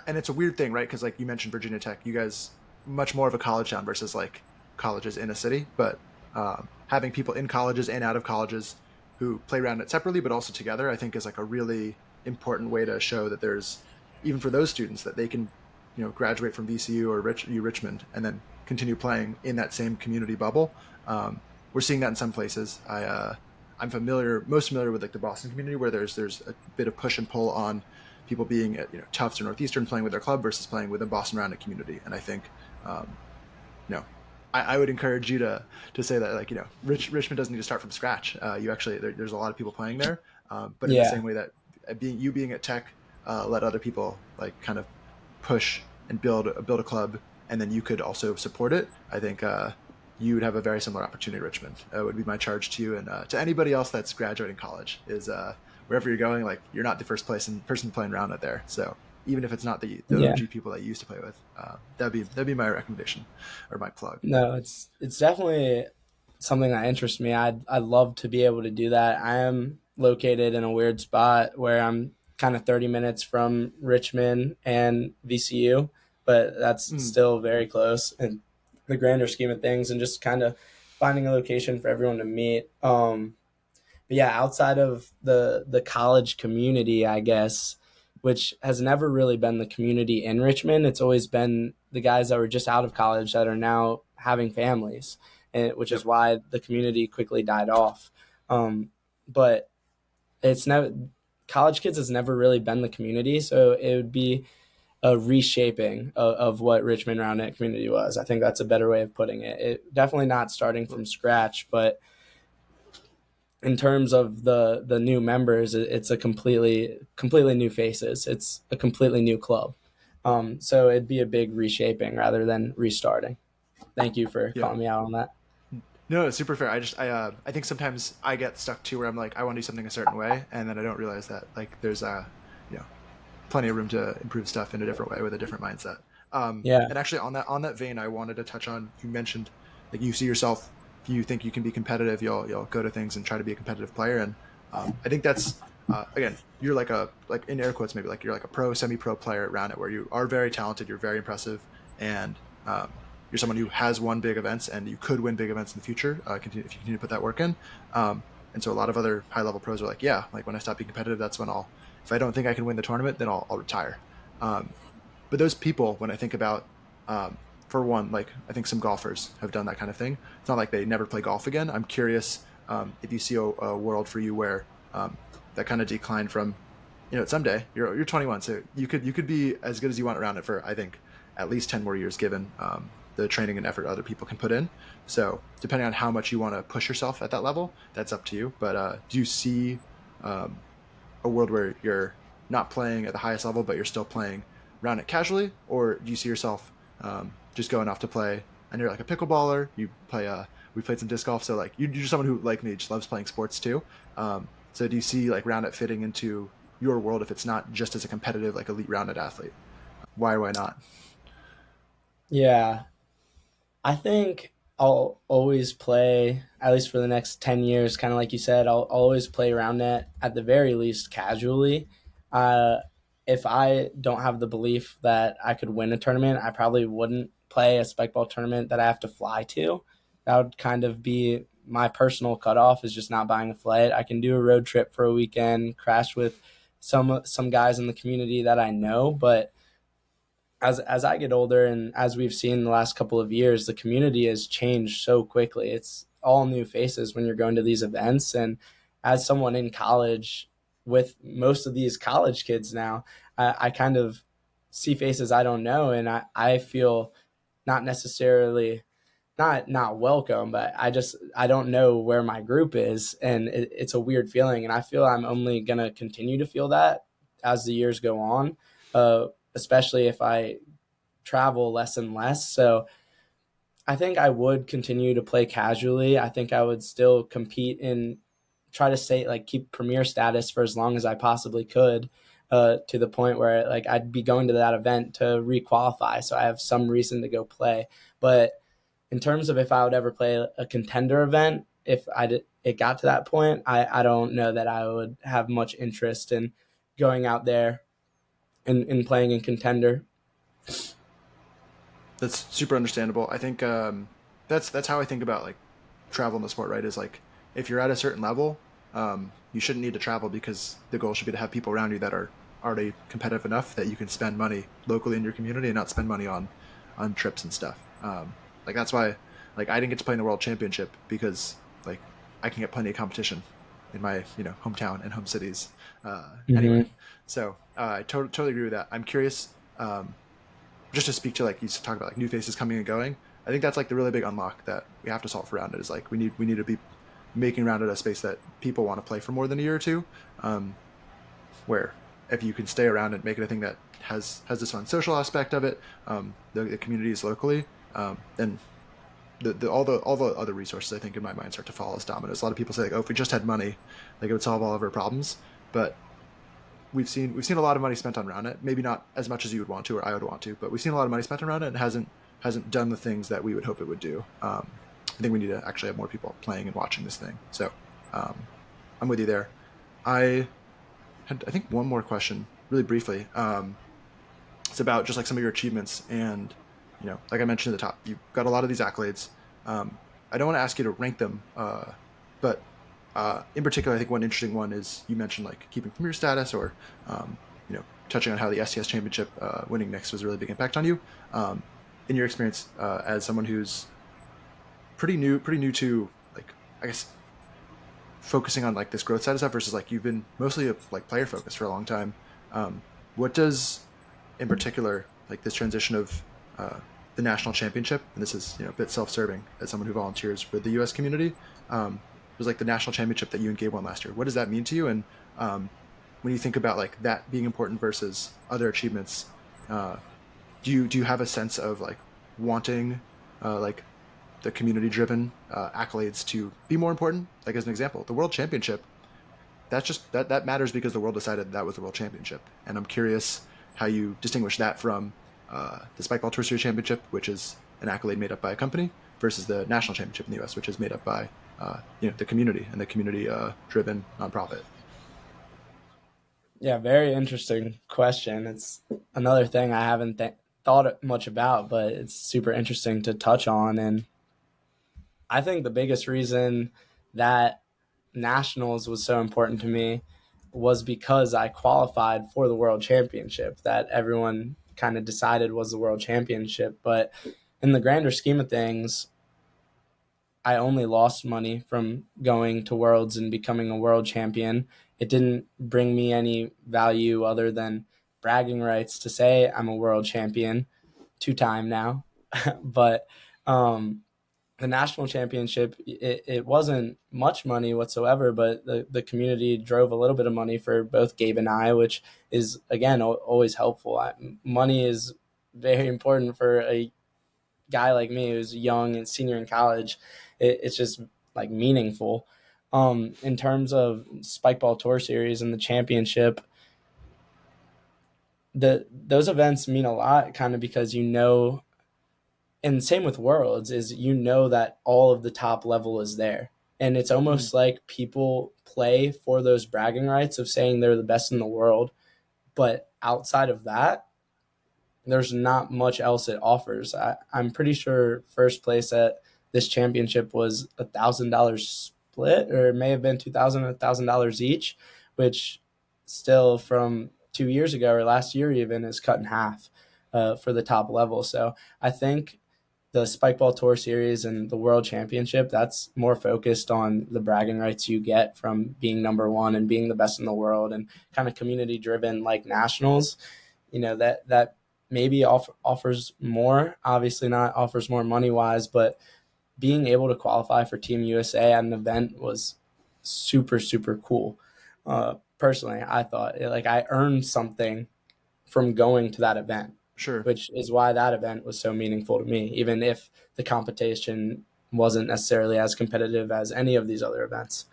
and it's a weird thing, right? Because like you mentioned Virginia Tech, you guys much more of a college town versus like colleges in a city, but having people in colleges and out of colleges who play around it separately but also together, I think is like a really important way to show that there's, even for those students, that they can graduate from VCU or Richmond and then continue playing in that same community bubble. We're seeing that in some places. I'm most familiar with like the Boston community, where there's a bit of push and pull on people being at Tufts or Northeastern playing with their club versus playing with a Boston Roundnet community. And I think you know I would encourage you to say that like Richmond doesn't need to start from scratch. You actually there's a lot of people playing there, but in the yeah, same way that being at Tech let other people like kind of push and build a club, and then you could also support it. I think you would have a very similar opportunity at Richmond. Would be my charge to you and to anybody else that's graduating college is wherever you're going, like you're not the first person playing around out there. So even if it's not the yeah. OG people that you used to play with, that'd be my recommendation or my plug. No, it's definitely something that interests me. I'd love to be able to do that. I am located in a weird spot where I'm kind of 30 minutes from Richmond and VCU, but that's Mm, still very close in the grander scheme of things, and just kind of finding a location for everyone to meet. But yeah, outside of the college community, I guess, which has never really been the community in Richmond, it's always been the guys that were just out of college that are now having families, which is yep. why the community quickly died off. But it's never college kids has never really been the community, so it would be a reshaping of what Richmond Roundnet community was. I think that's a better way of putting it. It definitely not starting from scratch, but in terms of the new members, it's a completely new faces. It's a completely new club. So it'd be a big reshaping rather than restarting. Thank you for Yeah. calling me out on that. No, it's super fair. I think sometimes I get stuck too where I'm like I want to do something a certain way, and then I don't realize that like there's you know plenty of room to improve stuff in a different way with a different mindset. Yeah, And actually, on that vein, I wanted to touch on, you mentioned that you see yourself, if you think you can be competitive, you'll go to things and try to be a competitive player. And I think that's again, you're like in air quotes maybe, like you're like a pro, semi-pro player around it, where you are very talented, you're very impressive, and you're someone who has won big events, and you could win big events in the future. If you continue to put that work in. And so a lot of other high level pros are like, yeah, like when I stop being competitive, that's when if I don't think I can win the tournament, then I'll retire. Um, but those people, when I think about, for one, like I think some golfers have done that kind of thing. It's not like they never play golf again. I'm curious if you see a world for you where that kind of decline from, someday you're 21, so you could be as good as you want around it for, I think, at least 10 more years, given the training and effort other people can put in. So depending on how much you want to push yourself at that level, that's up to you. But do you see a world where you're not playing at the highest level, but you're still playing around it casually, or do you see yourself just going off to play and you're like a pickleballer. You play we played some disc golf, so like you're someone who like me just loves playing sports too. So do you see like Roundnet fitting into your world if it's not just as a competitive like elite Roundnet athlete? Why or why not? Yeah, I think I'll always play, at least for the next 10 years, kind of like you said, I'll always play Roundnet at the very least casually. Uh, if I don't have the belief that I could win a tournament, I probably wouldn't play a spike ball tournament that I have to fly to. That would kind of be my personal cutoff, is just not buying a flight. I can do a road trip for a weekend, crash with some guys in the community that I know, but as I get older and as we've seen the last couple of years, the community has changed so quickly. It's all new faces when you're going to these events. And as someone in college with most of these college kids now, I kind of see faces I don't know. And I feel not necessarily not welcome, but I don't know where my group is. And it's a weird feeling. And I feel I'm only going to continue to feel that as the years go on. Especially if I travel less and less. So I think I would continue to play casually. I think I would still compete and try to stay like keep premier status for as long as I possibly could, to the point where like I'd be going to that event to requalify. So I have some reason to go play. But in terms of if I would ever play a contender event, if it got to that point, I don't know that I would have much interest in going out there and playing in contender. That's super understandable. I think that's how I think about like travel in the sport, right? Is like if you're at a certain level, you shouldn't need to travel because the goal should be to have people around you that are already competitive enough that you can spend money locally in your community and not spend money on trips and stuff. Like that's why like I didn't get to play in the world championship because like I can get plenty of competition in my hometown and home cities anyway. Mm-hmm. So I totally agree with that. I'm curious. Just to speak to like you talk about like new faces coming and going, I think that's like the really big unlock that we have to solve for Roundnet is like we need to be making Roundnet a space that people want to play for more than a year or two. Where if you can stay around and make it a thing that has this fun social aspect of it, the communities locally, then all the other resources I think in my mind start to fall as dominoes. A lot of people say like, oh, if we just had money, like it would solve all of our problems, but we've seen a lot of money spent on Roundnet. Maybe not as much as you would want to or I would want to, but we've seen a lot of money spent on Roundnet and hasn't done the things that we would hope it would do. I think we need to actually have more people playing and watching this thing. So um, I'm with you there. I had I think one more question, really briefly. It's about just like some of your achievements and like I mentioned at the top, you've got a lot of these accolades. I don't want to ask you to rank them, but in particular, I think one interesting one is you mentioned like keeping premier status or, touching on how the STS championship winning next was a really big impact on you. In your experience as someone who's pretty new to like, I guess, focusing on like this growth side of stuff versus like you've been mostly like player focused for a long time. What does, in particular, like this transition of the national championship, and this is a bit self-serving as someone who volunteers with the U.S. community. It was like the national championship that you and Gabe won last year. What does that mean to you? And when you think about like that being important versus other achievements, do you have a sense of like wanting like the community-driven accolades to be more important? Like as an example, the World Championship. That's just that matters because the world decided that was the World Championship, and I'm curious how you distinguish that from the Spikeball Tour Series Championship, which is an accolade made up by a company, versus the national championship in the U.S., which is made up by the community and the community-driven nonprofit. Yeah, very interesting question. It's another thing I haven't thought much about, but it's super interesting to touch on. And I think the biggest reason that nationals was so important to me was because I qualified for the world championship that everyone kind of decided was the world championship. But in the grander scheme of things, I only lost money from going to worlds and becoming a world champion. It didn't bring me any value other than bragging rights to say I'm a world champion, 2-time now. But the national championship, it wasn't much money whatsoever, but the community drove a little bit of money for both Gabe and I, which is, again, always helpful. Money is very important for a guy like me who's young and senior in college, it's just like meaningful. In terms of Spike Ball Tour Series and the championship, those events mean a lot, kind of because and same with Worlds, is that all of the top level is there, and it's Mm. almost like people play for those bragging rights of saying they're the best in the world, but outside of that, there's not much else it offers. I'm pretty sure first place at this championship was $1,000 split, or it may have been $1,000 each, which still from 2 years ago or last year even is cut in half for the top level. So I think the Spikeball Tour Series and the World Championship, that's more focused on the bragging rights you get from being number one and being the best in the world, and kind of community driven like nationals. That maybe offers more, obviously not offers more money wise, but being able to qualify for Team USA at an event was super, super cool. Personally, I thought like I earned something from going to that event, Sure. which is why that event was so meaningful to me, even if the competition wasn't necessarily as competitive as any of these other events.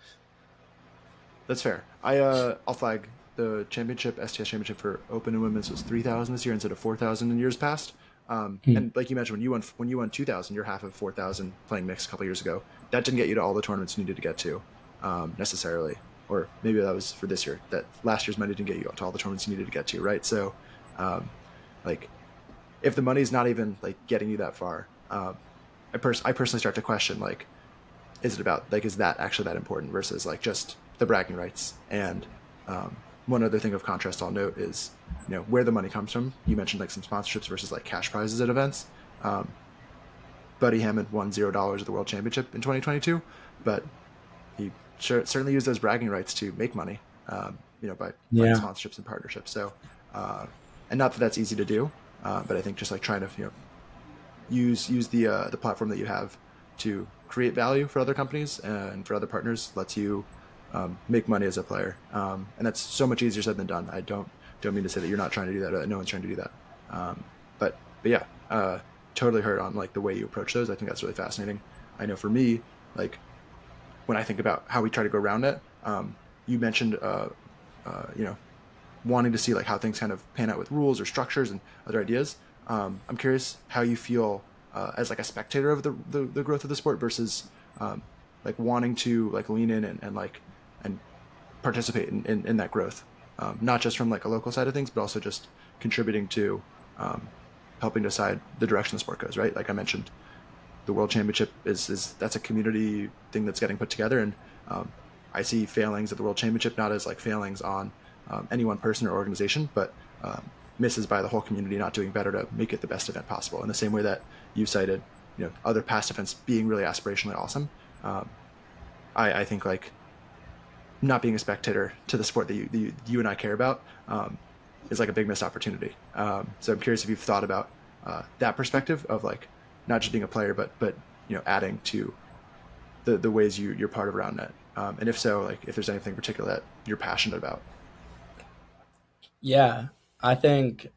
That's fair. I'll flag the championship, STS championship for open and women's was 3,000 this year instead of 4,000 in years past. Hmm. And like you mentioned, when you won 2,000, you're half of 4,000 playing mixed a couple years ago. That didn't get you to all the tournaments you needed to get to, necessarily. Or maybe that was for this year. That last year's money didn't get you to all the tournaments you needed to get to, right? So, um, like, if the money's not even like getting you that far, I personally start to question like, is it about like, is that actually that important versus like just the bragging rights? And one other thing of contrast I'll note is, where the money comes from. You mentioned like some sponsorships versus like cash prizes at events. um, Buddy Hammond won $0 at the World Championship in 2022, but he certainly used those bragging rights to make money, by finding Yeah. sponsorships and partnerships. So, and not that that's easy to do, but I think just like trying to use the platform that you have to create value for other companies and for other partners lets you make money as a player, and that's so much easier said than done. I don't mean to say that you're not trying to do that. No one's trying to do that, but yeah, totally heard on like the way you approach those. I think that's really fascinating. I know for me, like when I think about how we try to go around it, you mentioned you know wanting to see like how things kind of pan out with rules or structures and other ideas. I'm curious how you feel as like a spectator of the growth of the sport versus um, like wanting to like lean in and participate in that growth, not just from like a local side of things, but also just contributing to um, helping decide the direction the sport goes. Right, like I mentioned, the World Championship is that's a community thing that's getting put together, and um, I see failings at the World Championship not as like failings on any one person or organization, but misses by the whole community not doing better to make it the best event possible. In the same way that you cited, other past events being really aspirationally awesome. Um, I think like not being a spectator to the sport that you and I care about is like a big missed opportunity. So I'm curious if you've thought about that perspective of like not just being a player, but adding to the ways you're part of Roundnet, and if so, like if there's anything particular that you're passionate about. Yeah. I think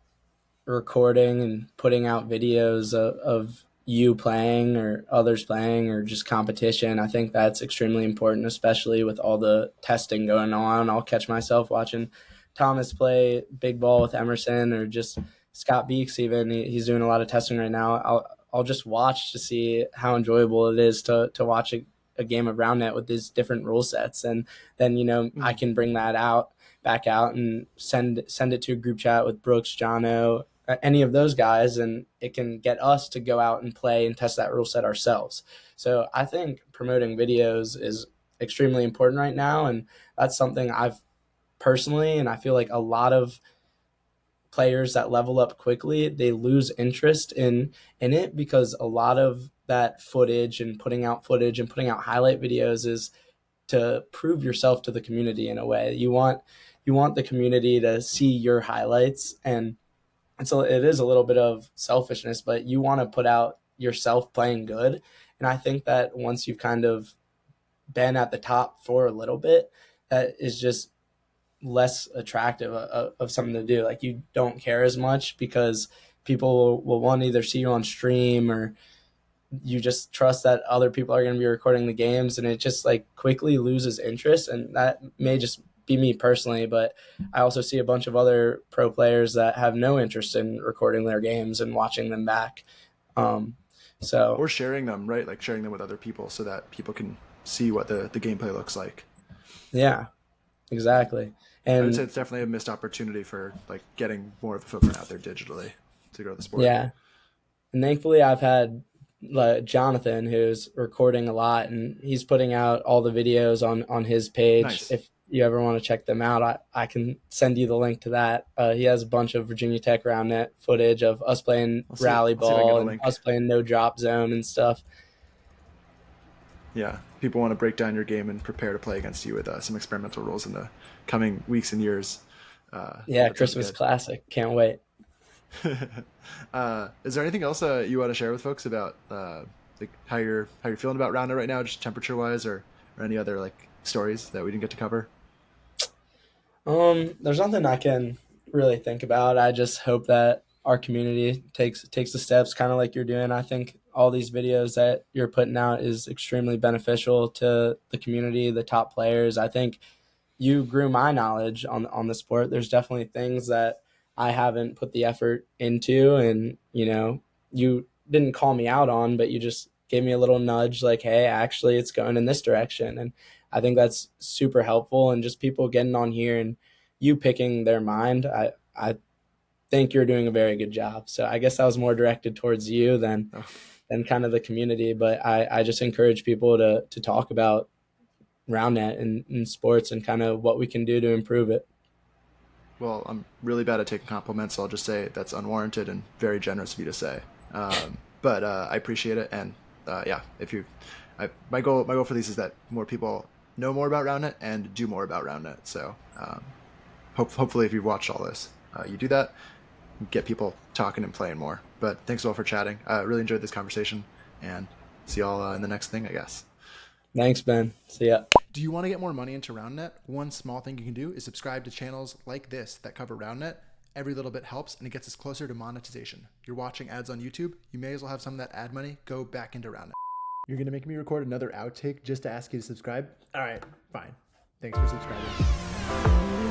recording and putting out videos of you playing or others playing or just competition, I think that's extremely important, especially with all the testing going on. I'll catch myself watching Thomas play big ball with Emerson, or just Scott Beeks even. He's doing a lot of testing right now. I'll just watch to see how enjoyable it is to watch a game of Roundnet with these different rule sets. And then, I Mm. can bring that back out and send it to a group chat with Brooks, Jono, any of those guys, and it can get us to go out and play and test that rule set ourselves. So I think promoting videos is extremely important right now, and that's something I've personally, and I feel like a lot of players that level up quickly, they lose interest in it, because a lot of that footage and putting out highlight videos is to prove yourself to the community. In a way, you want the community to see your highlights, and it is a little bit of selfishness, but you want to put out yourself playing good. And I think that once you've kind of been at the top for a little bit, that is just less attractive of something to do. Like, you don't care as much because people will want to either see you on stream, or you just trust that other people are going to be recording the games, and it just like quickly loses interest. And that may just be me personally, but I also see a bunch of other pro players that have no interest in recording their games and watching them back. Or sharing them, right? Like sharing them with other people so that people can see what the gameplay looks like. Yeah, exactly. And I would say it's definitely a missed opportunity for like getting more of a footprint out there digitally to grow the sport. yeah, and thankfully I've had Jonathan, who's recording a lot, and he's putting out all the videos on his page. Nice. If you ever want to check them out, I can send you the link to that. He has a bunch of Virginia Tech Roundnet footage of us playing rally ball and us playing no drop zone and stuff. Yeah, people want to break down your game and prepare to play against you with some experimental rules in the coming weeks and years. Yeah, Christmas classic. Can't wait. Is there anything else you want to share with folks about like how you're feeling about Roundnet right now, just temperature wise, or any other like stories that we didn't get to cover? There's nothing I can really think about. I just hope that our community takes the steps kind of like you're doing. I think all these videos that you're putting out is extremely beneficial to the community, the top players. I think you grew my knowledge on the sport. There's definitely things that I haven't put the effort into, and you didn't call me out on, but you just gave me a little nudge like, hey, actually it's going in this direction. And I think that's super helpful, and just people getting on here and you picking their mind. I think you're doing a very good job. So I guess I was more directed towards you than kind of the community, but I just encourage people to talk about Roundnet and sports and kind of what we can do to improve it. Well, I'm really bad at taking compliments, so I'll just say that's unwarranted and very generous of you to say. But I appreciate it, and my goal for these is that more people know more about Roundnet and do more about Roundnet. So hopefully, if you've watched all this, you do that, get people talking and playing more. But thanks all for chatting. Really enjoyed this conversation, and see y'all in the next thing, I guess. Thanks, Ben. See ya. Do you want to get more money into Roundnet? One small thing you can do is subscribe to channels like this that cover Roundnet. Every little bit helps, and it gets us closer to monetization. You're watching ads on YouTube, you may as well have some of that ad money go back into Roundnet. You're going to make me record another outtake just to ask you to subscribe? All right, fine. Thanks for subscribing.